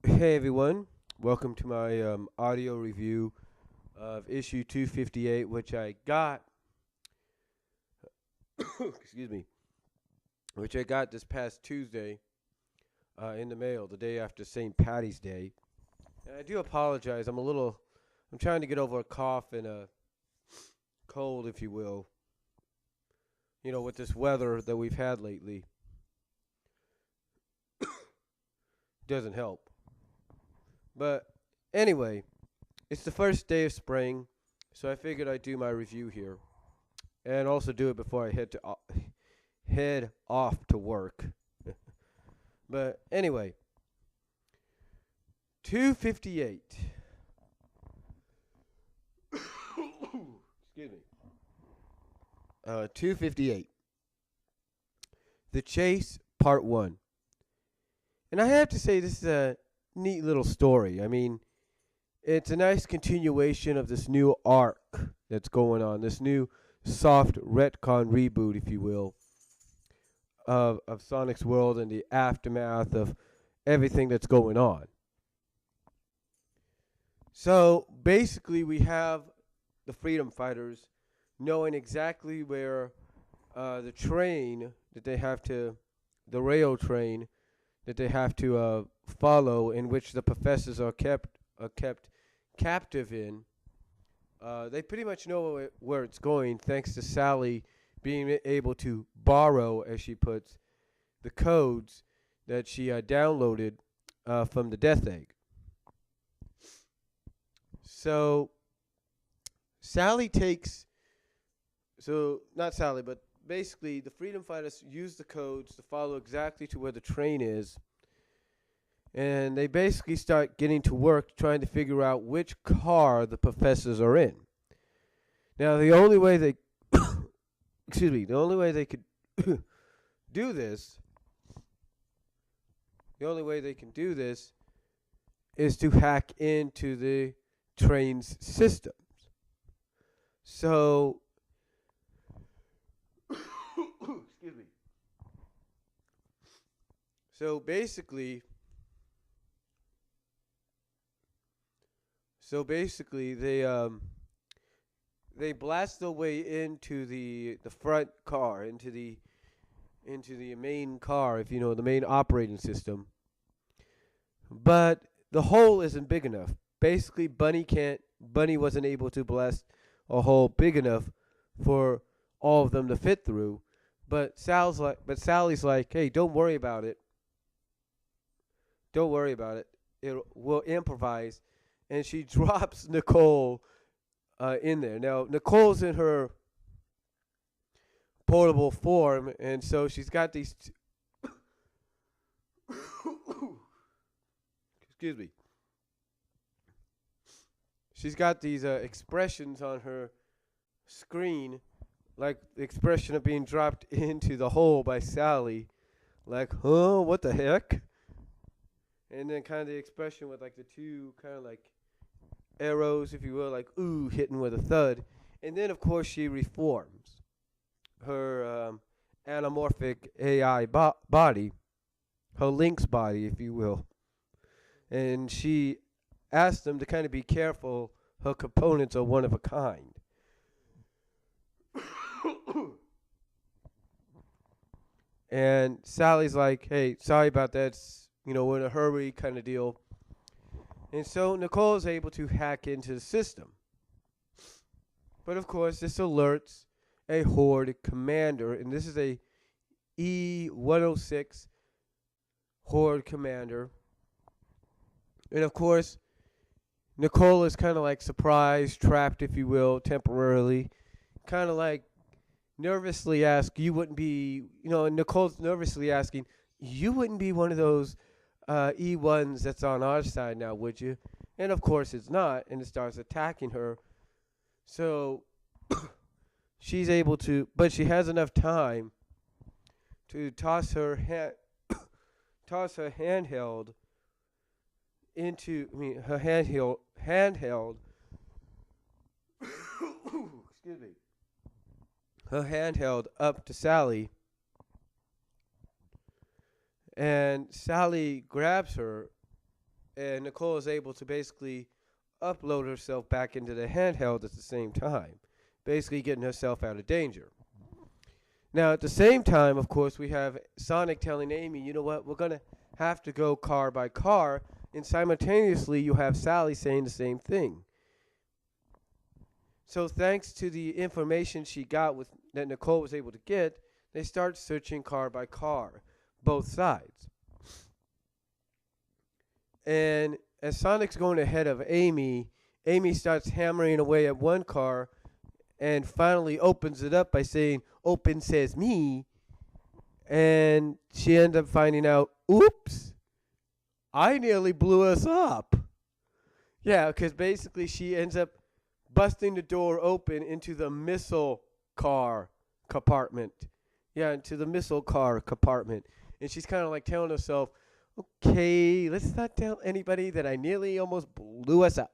Hey everyone, welcome to my audio review of issue 258, which I got, excuse me, which I got this past Tuesday in the mail, the day after St. Patty's Day. And I do apologize, I'm trying to get over a cough and a cold, if you will, with this weather that we've had lately. Doesn't help. But anyway, it's the first day of spring, so I figured I'd do my review here. And also do it before I head off to work. But anyway, 258. Excuse me. 258. The Chase Part 1. And I have to say this is a neat little story. I mean, it's a nice continuation of this new arc that's going on, this new soft retcon reboot, if you will, of Sonic's world and the aftermath of everything that's going on. So basically, we have the Freedom Fighters knowing exactly where the train that they have to, the rail train that they have to follow, in which the professors are kept captive in. They pretty much know where it's going, thanks to Sally being able to borrow, as she puts, the codes that she downloaded from the Death Egg. So Sally takes, so not Sally, but basically the Freedom Fighters use the codes to follow exactly to where the train is. And they basically start getting to work trying to figure out which car the professors are in. Now, the only way they, the only way they could do this, the only way they can do this is to hack into the train's systems. So, excuse me. So basically, they blast their way into the front car, into the main car, if you know, the main operating system. But the hole isn't big enough. Basically, Bunny wasn't able to blast a hole big enough for all of them to fit through. But Sally's like, hey, don't worry about it. Don't worry about it. We'll improvise. And she drops Nicole in there. Now, Nicole's in her portable form, and so she's got these. Excuse me. She's got these expressions on her screen, like the expression of being dropped into the hole by Sally, like, huh, what the heck? And then kind of the expression with like the two kind of like arrows, if you will, like ooh, hitting with a thud. And then, of course, she reforms her anamorphic AI body, her Lynx body, if you will. And she asked them to kind of be careful. Her components are one of a kind. And Sally's like, hey, sorry about that. We're in a hurry kind of deal. And so Nicole is able to hack into the system. But of course, this alerts a Horde commander, and this is a E-106 Horde commander. And of course, Nicole is kind of like surprised, trapped, if you will, temporarily. Kind of like nervously ask, you wouldn't be, and Nicole's nervously asking, you wouldn't be one of those E1s that's on our side now, would you? And of course it's not, and it starts attacking her. So she's able to, but she has enough time to toss her handheld into, her handheld, excuse me, her handheld up to Sally, and Sally grabs her and Nicole is able to basically upload herself back into the handheld at the same time, basically getting herself out of danger. Now, at the same time, of course, we have Sonic telling Amy, you know what, we're going to have to go car by car, and simultaneously you have Sally saying the same thing. So thanks to the information she got with that Nicole was able to get, they start searching car by car, both sides. And as Sonic's going ahead of Amy, Amy starts hammering away at one car and finally opens it up by saying, "Open says me." And she ends up finding out, oops, I nearly blew us up. Yeah, because basically she ends up busting the door open into the missile car compartment. Yeah, into the missile car compartment. And she's kind of like telling herself, okay, let's not tell anybody that I nearly almost blew us up.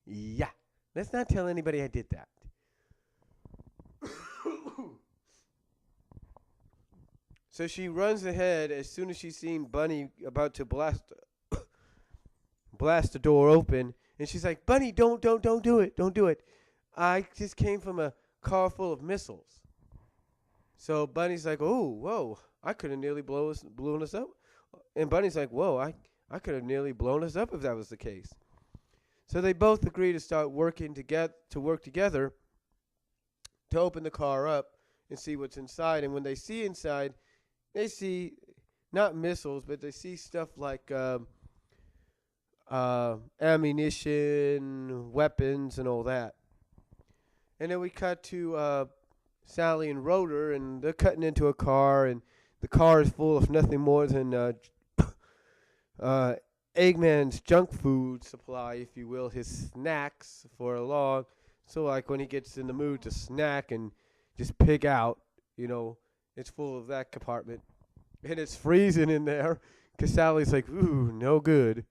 Yeah, let's not tell anybody I did that. So she runs ahead as soon as she's seen Bunny about to blast the door open, and she's like, "Bunny, don't do it. Don't do it. I just came from a car full of missiles." So Bunny's like, "Oh, whoa, I could have nearly blown us up." And Bunny's like, "Whoa, I could have nearly blown us up if that was the case." So they both agree to start working to work together to open the car up and see what's inside. And when they see inside, they see not missiles, but they see stuff like ammunition, weapons, and all that. And then we cut to Sally and Rotor, and they're cutting into a car, and the car is full of nothing more than Eggman's junk food supply, if you will, his snacks for a long. So like when he gets in the mood to snack and just pig out, it's full of that compartment. And it's freezing in there because Sally's like, ooh, no good.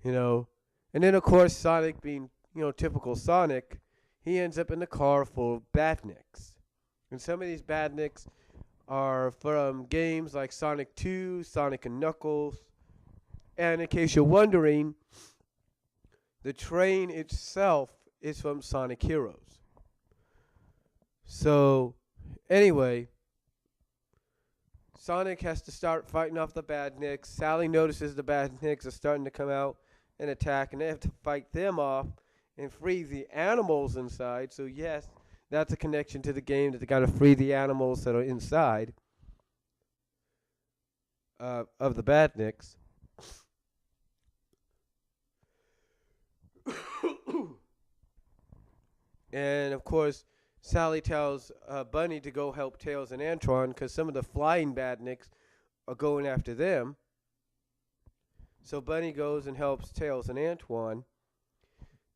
And then, of course, Sonic being, typical Sonic, he ends up in the car full of badniks. And some of these badniks are from games like Sonic 2, Sonic and Knuckles. And in case you're wondering, the train itself is from Sonic Heroes. So, anyway, Sonic has to start fighting off the badniks. Sally notices the badniks are starting to come out and attack, and they have to fight them off and free the animals inside. So, yes, that's a connection to the game, that they got to free the animals that are inside of the badniks. And, of course, Sally tells Bunny to go help Tails and Antoine because some of the flying badniks are going after them. So Bunny goes and helps Tails and Antoine.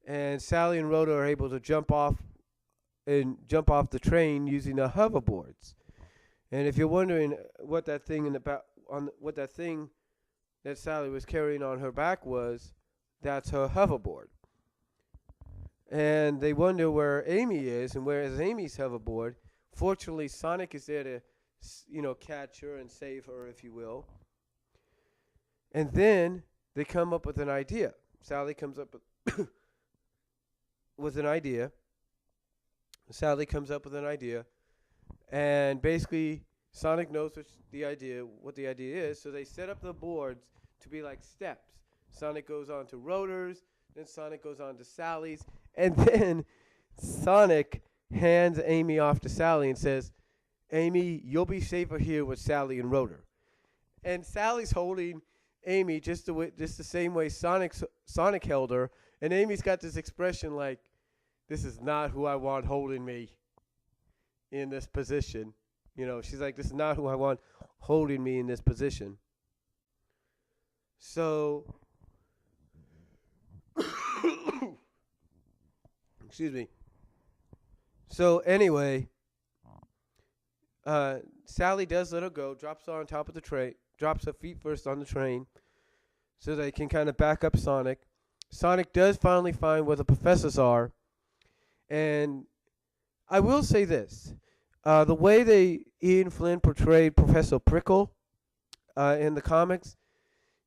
And Sally and Rhoda are able to jump off the train using the hoverboards. And if you're wondering what that thing that Sally was carrying on her back was, that's her hoverboard. And they wonder where Amy is, and where is Amy's hoverboard. Fortunately, Sonic is there to, catch her and save her, if you will. And then they come up with an idea. Sally comes up with an idea. And basically, Sonic knows what the idea is, so they set up the boards to be like steps. Sonic goes on to Rotor's, then Sonic goes on to Sally's, and then Sonic hands Amy off to Sally and says, "Amy, you'll be safer here with Sally and Rotor." And Sally's holding Amy just the same way Sonic held her, and Amy's got this expression like, "This is not who I want holding me in this position." She's like, "This is not who I want holding me in this position." So, excuse me. So anyway, Sally does let her go, drops her on top of the train, drops her feet first on the train, so they can kind of back up Sonic. Sonic does finally find where the professors are, and I will say this. The way Ian Flynn portrayed Professor Prickle in the comics,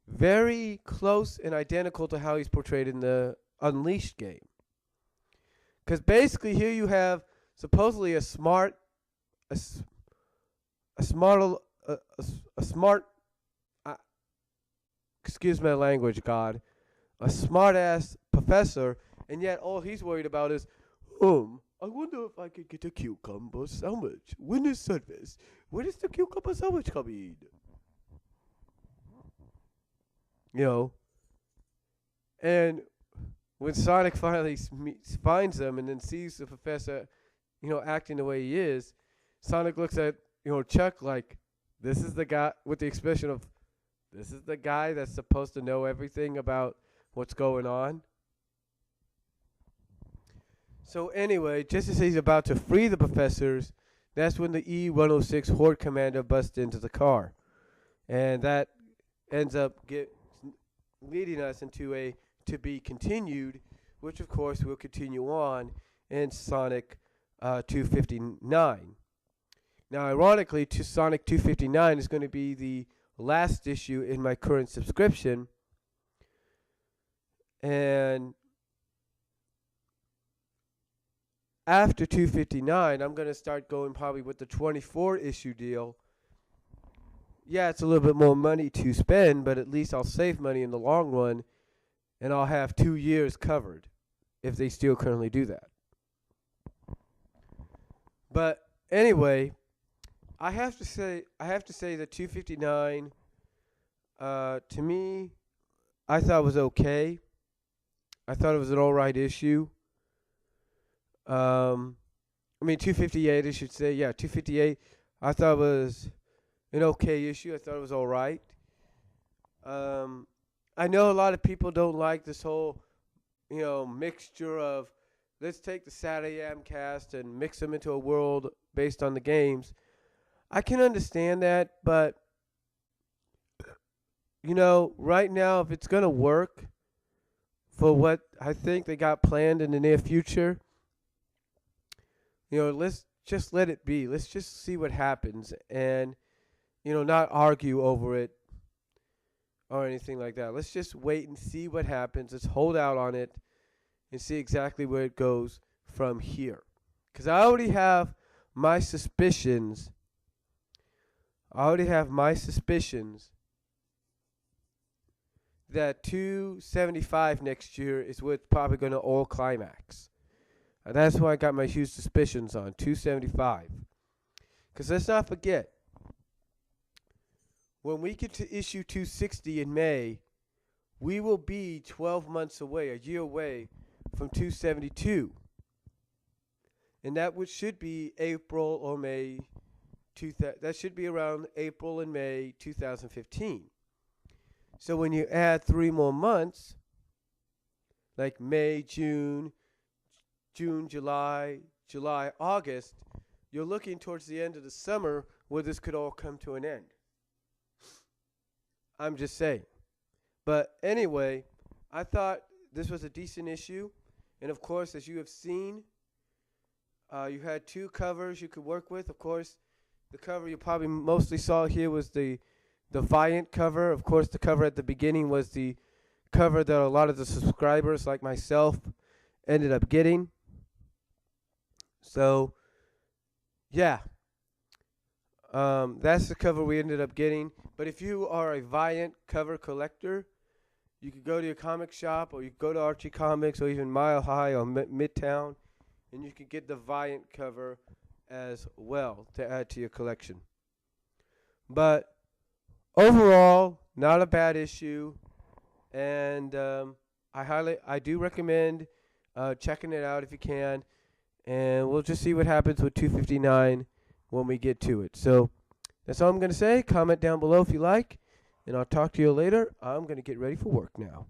very close and identical to how he's portrayed in the Unleashed game. Because basically here you have supposedly a smart, a smart, excuse my language, God, a smart ass professor, and yet all he's worried about is, I wonder if I could get a cucumber sandwich. When is service? When is the cucumber sandwich coming? You know, and when Sonic finally finds them and then sees the professor, acting the way he is, Sonic looks at, Chuck like, this is the guy with the expression of, this is the guy that's supposed to know everything about what's going on. So anyway, just as he's about to free the professors, that's when the E-106 Horde Commander busts into the car. And that ends up leading us into a to be continued, which of course will continue on in Sonic 259. Now, ironically, Sonic 259 is going to be the last issue in my current subscription. And after 259, I'm going to start going probably with the 24 issue deal. Yeah, it's a little bit more money to spend, but at least I'll save money in the long run, and I'll have 2 years covered if they still currently do that. But anyway, I have to say that 259 to me, I thought was okay. I thought it was an alright issue. 258, I should say. Yeah, 258. I thought it was an okay issue. I thought it was all right. I know a lot of people don't like this whole, mixture of let's take the SatAM cast and mix them into a world based on the games. I can understand that, but, right now, if it's going to work for what I think they got planned in the near future, let's just let it be. Let's just see what happens and, not argue over it or anything like that. Let's just wait and see what happens. Let's hold out on it and see exactly where it goes from here. Because I already have my suspicions. That 275 next year is what's probably going to all climax. And that's why I got my huge suspicions on 275. Because let's not forget, when we get to issue 260 in May, we will be 12 months away, a year away from 272. And that should be April or May. That should be around April and May 2015. So when you add 3 more months, like May, June, July, August, you're looking towards the end of the summer where this could all come to an end. I'm just saying. But anyway, I thought this was a decent issue. And of course, as you have seen, you had 2 covers you could work with. Of course, the cover you probably mostly saw here was the Viant cover. Of course, the cover at the beginning was the cover that a lot of the subscribers like myself ended up getting. So, yeah. That's the cover we ended up getting. But if you are a Viant cover collector, you could go to your comic shop, or you could go to Archie Comics, or even Mile High or Midtown, and you could get the Viant cover as well to add to your collection. But overall, not a bad issue, and I do recommend checking it out if you can, and we'll just see what happens with 259 when we get to it. So that's all I'm going to say. Comment down below if you like, and I'll talk to you later. I'm going to get ready for work now.